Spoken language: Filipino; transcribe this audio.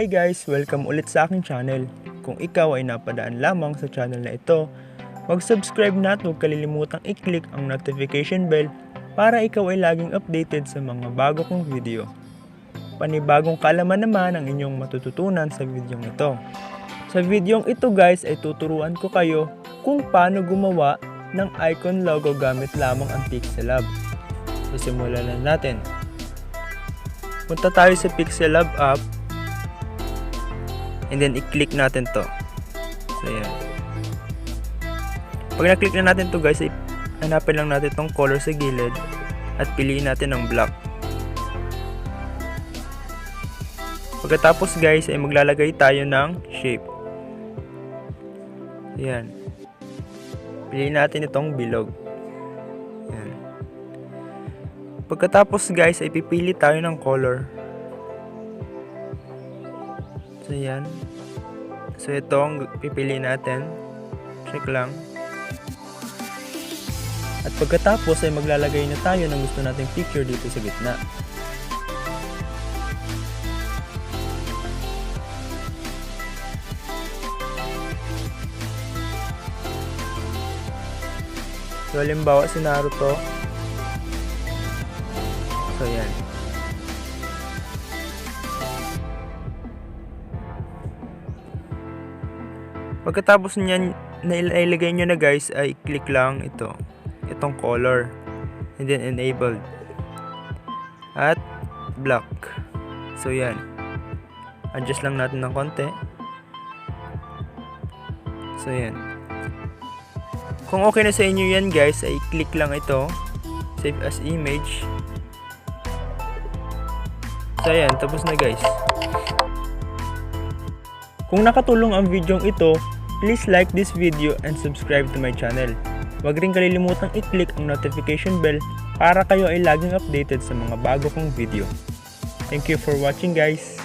Hi guys! Welcome ulit sa aking channel. Kung ikaw ay napadaan lamang sa channel na ito, mag-subscribe na at huwag kalilimutang i-click ang notification bell para ikaw ay laging updated sa mga bago kong video. Panibagong kaalaman naman ang inyong matututunan sa videong ito. Sa videong ito guys ay tuturuan ko kayo kung paano gumawa ng icon logo gamit lamang ang Pixellab. So simulan na natin. Punta tayo sa Pixellab app and then i-click natin to. So yan. Pag na-click na natin to guys, hanapin lang natin tong color sa gilid at piliin natin ang black. Pagkatapos guys ay maglalagay tayo ng shape. Yan. Piliin natin itong bilog. Yan. Pagkatapos guys ay pipili tayo ng color. So yan. So ito ang pipili natin. Check lang. At pagkatapos ay maglalagay na tayo ng gusto nating picture dito sa gitna. So halimbawa si Naruto. So yan. Pagkatapos niyan na ilagay nyo na guys ay click lang itong color and then enabled at black. So yan. Adjust lang natin ng konti. So yan. Kung okay na sa inyo yan guys ay click lang ito, save as image. So ayan, tapos na guys. Kung nakatulong ang videong ito, please like this video and subscribe to my channel. Huwag rin kalilimutang i-click ang notification bell para kayo ay laging updated sa mga bago kong video. Thank you for watching guys!